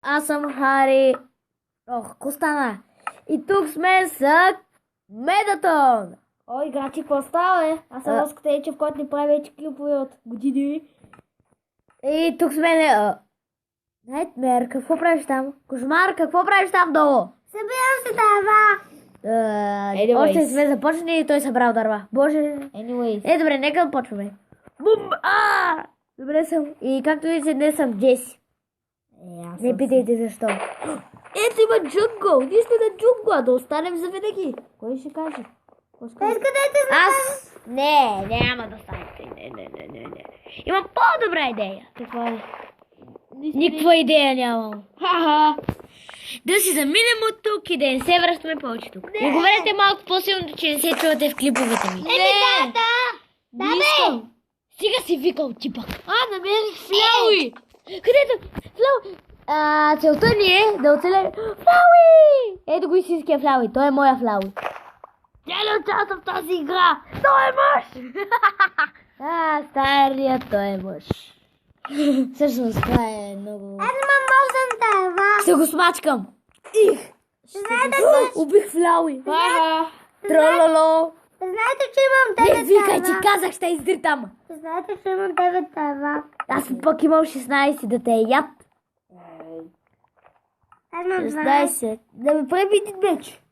Аз съм Хари. Ох, какво стана? И тук сме с Медатон. Ой, играчи, какво става, Аз съм Роскотейче, в който ни прави вече клипове от години. И тук сме Найтмер. Какво правиш там? Кошмар, какво правиш там долу? Събирам се дърва. Още не сме започнали и той събрал дърва. Боже. Anyways. Добре, нека да почваме. Бум! Добре съм. И както виждате, днес съм Джеси. Не питайте защо. Ето има джунгъл. Ние сме на джунгла. Да останем завинаги. Кой ще каже? Аз? Не, няма да останете. Не. Имам по-добра идея. Каква е? Никаква идея нямам. Да си заминем от тук и да не се връщаме повече тук. И говорете малко по-силно, че не се чувате в клиповете ми. Да, бе! Стига си викал типа. Намерих флауи. Където? Флауи! Целта ни е да оцелем. Флауи! Ето го истинския флауи. Той е моя флауи. Тя не участва в тази игра. Той е мъж. Старият той е мъж. Всъщност това е много... Аз имам мозън дърва. Ще го смачкам. Убих флауи. Трололо. Знаете, че имам 9 Не викай, че казах, ще издритам. Знаете, че имам 9 дърва. Аз пък имам 16 да те яд. Аз имам 16. Да ме прави един меч.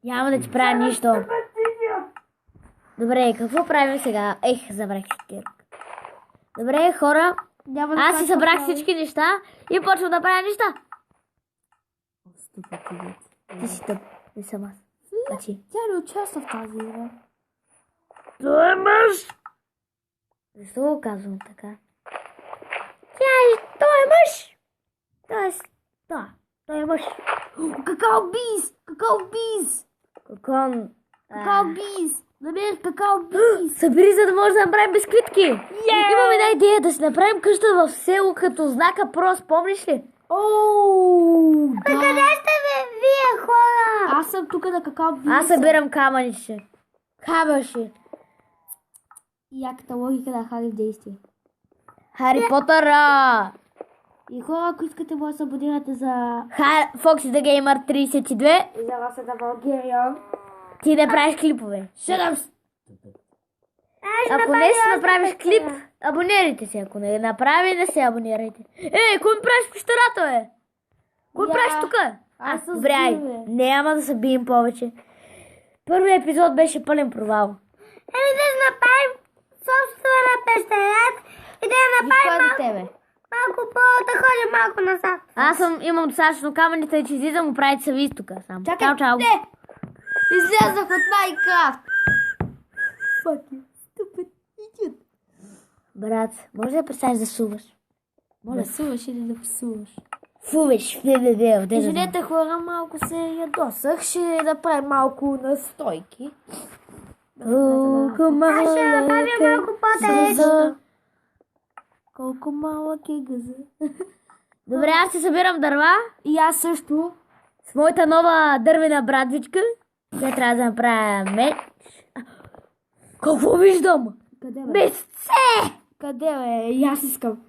Няма да ти правя нищо. Добре, какво правим сега? Забрах си. Добре, хора. Аз си събрах всички неща и почвам да правя неща. Ти си тъп. Не съм аз. Значи. Тя не участва в тази игра. Той е мъж! Защо го казвам така? Той е мъж! Тоест, да, той е мъж. Какао биз! Какао биз! Какао биз! Намерих какао биз! Събери, за да може да направим бисквитки! Имам една идея да си направим къща в село като знака Прос, помниш ли? Да. Къде сте вие, хора? Аз съм тук на какао биз. Аз събирам камънище. Камъши. Яката логика на Хари в действие. Хари Потъра! И хора, ако искате, може да се абонирате за... Фокси да Геймър 32. И за вас е да Валгерион. Ти да правиш клипове. Ако не си направиш клип, абонирайте се. Ако не направи, не се абонирайте. Кой ми правиш в пещерата, бе? Кой правиш тук? Аз съм добре, няма да се бием повече. Първият епизод беше пълен провал. Да направим собствена пещерата и да я направим малко да ходим малко назад. Аз имам достатъчно камъните, че излизам, го правите се ви тук. Чакай, чао. Не! Излязах от Майнкрафт! Fucking stupid idiot. Брат, може да престанеш да суваш? Моля, суваш или да псуваш? Фуваш. Извинете, хора, малко се ядосах. Ще направим малко настойки. Колко малък ще направя малко по-далеч. Колко малък е газа. Добре, аз се събирам дърва. И аз също. С моята нова дървена брадвичка. Тя трябва да направя меч. Какво виждам? Къде, бе? Месце! Къде, бе? И аз искам.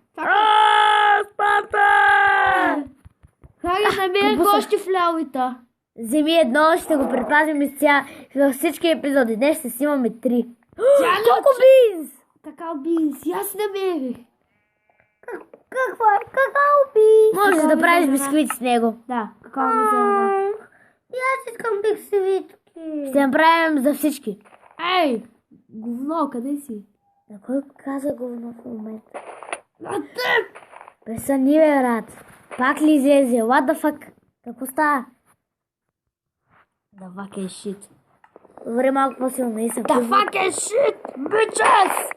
Спарта! Хари, намерих още флауита. Вземи едно, ще го предпазим във всички епизоди. Днес ще си имаме 3. Колко биз! Какао биз. И аз намерих. Какво е? Какао биз! Можеш да правиш бисквити с него. Да, какао биз е. И аз искам бисквитки. Ще направим за всички. Ей! Говно, къде си? На кой каза говно в момента? На теб! Пресъни, бе, брат. Пак ли излезе? What the fuck? Какво става? The fuck is shit. Добре, малко по-силно. The fuck is shit, bitches!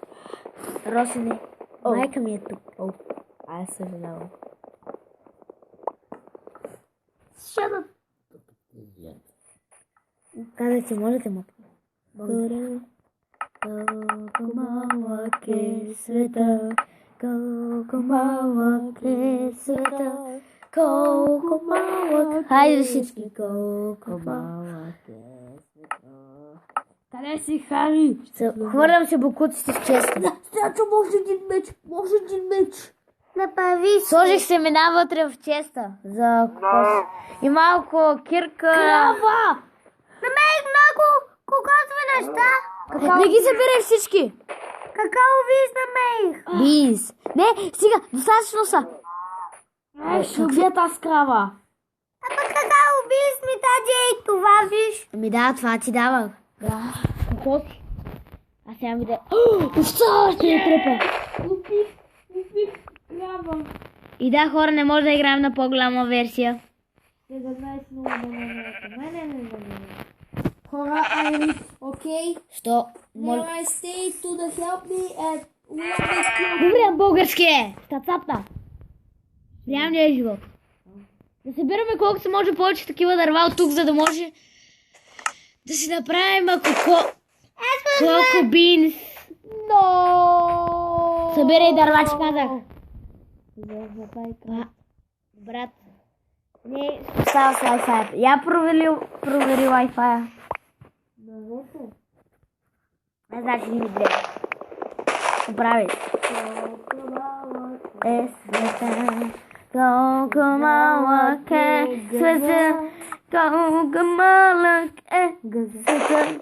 Росене, майка ми е тук. Аз съжалявам. Shut up! Казах, че можете му. Благодаря. Колко малък е света, колко малък е света, колко малък. Хайде всички, колко малък е света. Къде си, Хари? Хвърлям се бокуците в честа. Стячо, може един меч. Направи си. Сложих семена вътре в честа за кокос. И малко кирка. Крава! Намерих много кокосови неща. Не ги събирай всички. Какао виз намерих. Биз. Не, стига, достатъчно са. Ще убия тази крава. Ама какао виз ми даде и това, виж. Ами да, това ти давах. Да, кокос. А сега ми да... Овца, ще я трепа. Убих крава. И да, хора, не може да играем на по-голяма версия. 17 много да не. Хора, I'm okay. Що? May I stay to the help me at Улан Добре, български е. Стацапта. Реалният живот. Да събираме колко се може повече такива дърва от тук, за да може да си направим коко бинс. Но! Събирай дърва, че казах. Брат. Не, става с Wi-Fi. Я провери Wi-Fi. Не значи ни добре. Поправи. Е света, колко малък е света, колко малък е света.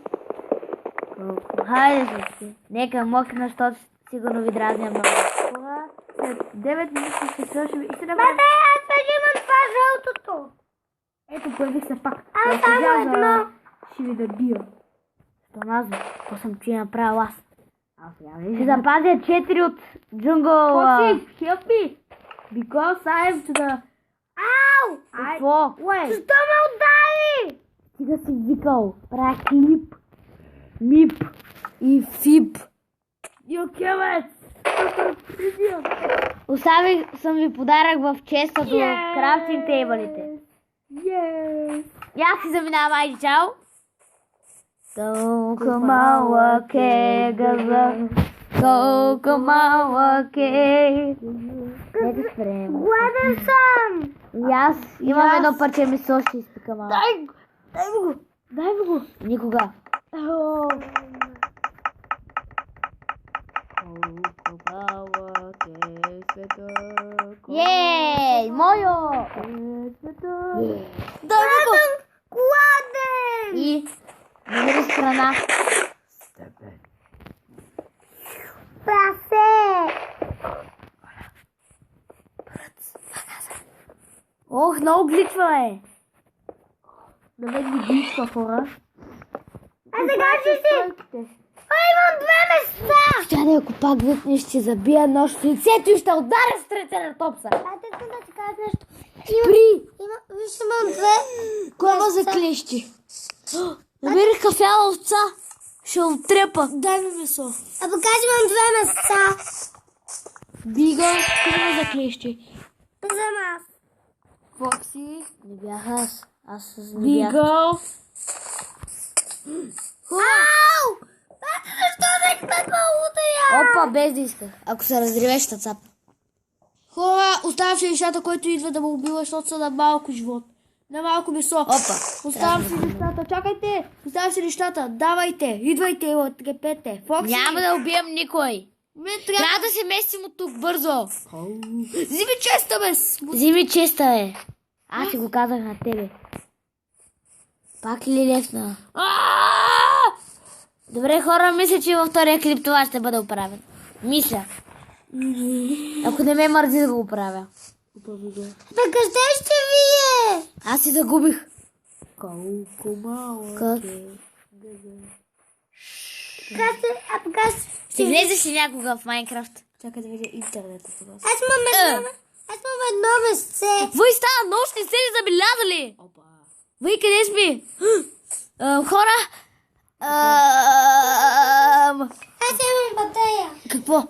Хайде всички. Нека мокна, защото сигурно ви дразня много. След 9 минути ще свършим и ще направим. Бате, аз вече имам това жълтото. Ето, появих се пак. Ама само едно. Ще ви да бия. Тоназо, какво съм ти направил аз? Ще запазя 4 от джунгъл. Foxy, help me. Because I am to the... Ау! Какво? Wait. Защо ме удари? Стига си викал. Правя клип. Мип. И фип. You kill it. Оставих съм ви подарък в честа до Yes. крафтинг тейбълите. Yes. И аз си заминавам, айде, чао. Колко малък е гъза, колко малък е. Не да спрем. Гладен съм. И аз имам едно парче месо, ще изпика малко. Дай ми го. Никога. О, Колко малък е света. Ей, мойо! дай ми го. Гладен. И намери с храна. Прасе. Ох, много гличва е. Да ме ги гличва, хора. А сега ще си... Ой, имам 2 места. Тя да ако пак викнеш, ще забия нож в лицето и ще ударя с трицератопса. Айде искам да ти кажа нещо. Виж, имам 2. Кой ма заклещи? Намерих кафява овца. Ще отрепа. Дай ми месо. А покажи, имам 2 места. Бига, кой ма заклещи? Съм аз. Фокси. Не бях аз. Аз не бях. Бигъл. Ау! Бате, защо ме кметва ударя? Опа, без да исках. Ако се разривеш, ще цап. Хора, оставям си нещата, който идва да ме убива, защото са на малко живот. На малко месо. Опа. Оставям си нещата. Чакайте. Оставям си нещата. Давайте. Идвайте и открепете. Фокси. Няма да убием никой. Трябва Трябва да се местим от тук бързо. Взими честа, бе. Взими честа, е. Аз си го казах на тебе. Пак ли лесна? Добре, хора, мисля, че във втория клип това ще бъде оправен. Мисля. Ако не ме мързи да го оправя. Бе, къде ще вие? Аз си загубих. Колко малък Как? е. Ще влезеш ли някога в Майнкрафт? Чакай да видя интернета тогава. Аз имам едно месце. Вой става нощ, не сте ли забелязали? Опа. Вой, къде сме? Хора? Аз имам батея. Какво?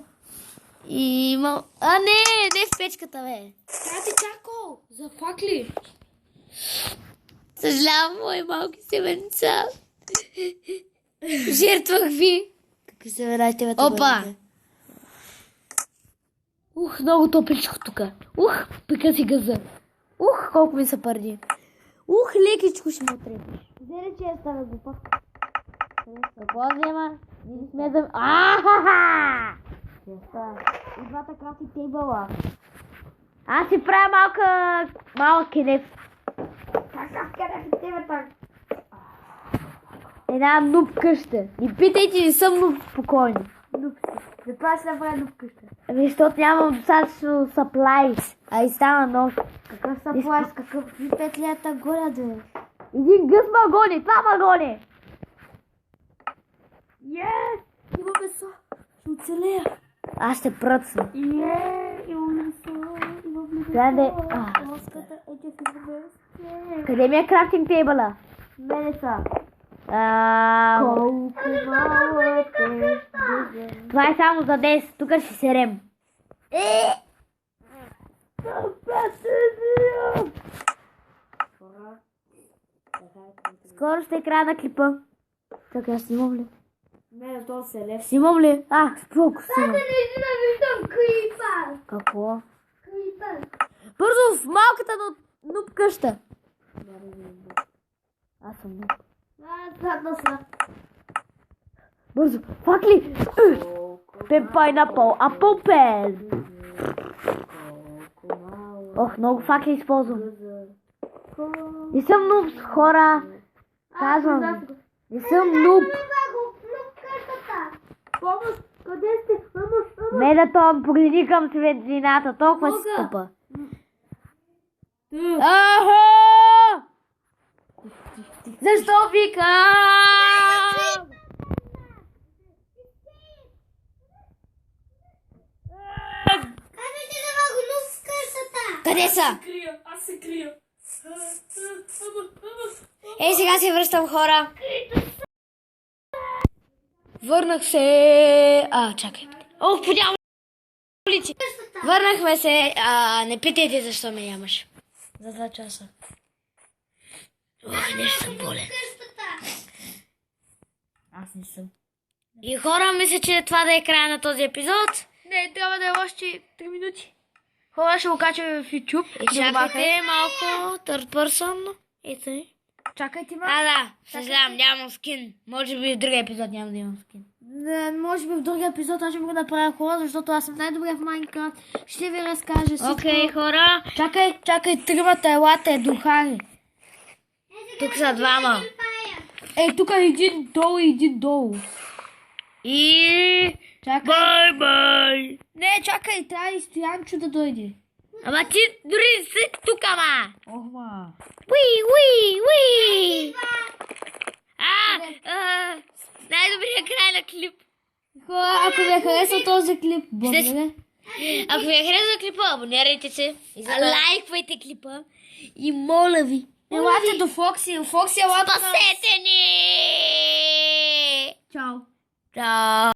Имам... не в печката, бе. Чакай, чако. За факли. Съжалявам, мои малки семенца. Жертвах ви. Какви се верайте, бе? Опа! Много топличко тука. Пика си газа. Колко ми се пърди. Лекичко ще му отрепиш. Взели, че я става глупав. Какво взема? Не сме да... Ахаха! И двата крафти тейбъла. Аз си правя малък кенеф. Една нуб къща. Не питайте, не съм нуб, спокойно. Нуп си. Затова си направя нуп къща. Ами, защото нямам достатъчно supplies. А и стана нощ. Какъв са плащ, какъв ви 5 лета горе да е. Един гъс ма гони, това ма гони. Yes! Има месо. Ще оцелея. Аз ще пръцна. Има месо. Има месо. Гледай. Плоската е дефинивест. Къде ми е крафтинг тейбъла? Мене са. Колко малък е. Това е само за 10, тук ще се рем. Скоро ще е края на клипа. Така, снимам ли? Не, то се лев. Снимам ли? Споко снимам. Наистина виждам крипър. Какво? Крипър. Бързо, в малката нуб къща. Аз съм нуб. Задна са. Бързо, факли! Пен пайнапъл, апъл пен! Ох, много факли използвам. Не съм нуб, хора. Казвам. Не съм нуб. Помощ, къде сте? Помощ. Мелатон, погледни към светлината, толкова си скъпа. Защо викам? Казвайте да го нов в къщата. Къде са? Аз се крия. Ей, сега се връщам, хора. Върнах се... чакай. Подявам улици. Върнахме се. Не питайте защо ме нямаш. За 2 часа. Нещо съм болен. Аз не съм. И хора, мисля, че това да е края на този епизод. Не, трябва да е още 3 минути. Хора, ще го качваме в YouTube. И чакайте малко, third person. Ето ни. Чакайте малко. Да, съжалявам, нямам скин. Може би в другия епизод няма да имам скин. Не, може би в другия епизод аз ще мога да направя хора, защото аз съм най-добре в Майнкрафт. Ще ви разкажа всичко. Окей, хора. Чакай, тримата елате, духари. Тук са двама. Ей, тук е един долу и един долу. И... Чакай. Бай! Не, чакай, трябва и Стоянчо да дойде. Ама ти дори не си тук, ама! Охма. Уи! Най-добрият край на клип. Хора, ако ви е харесал този клип, благодаря. Ако ви е харесал клипа, абонирайте се. Лайквайте клипа. И моля ви. Елате до Фокси. Фокси, елате. Спасете ни! Чао. Чао!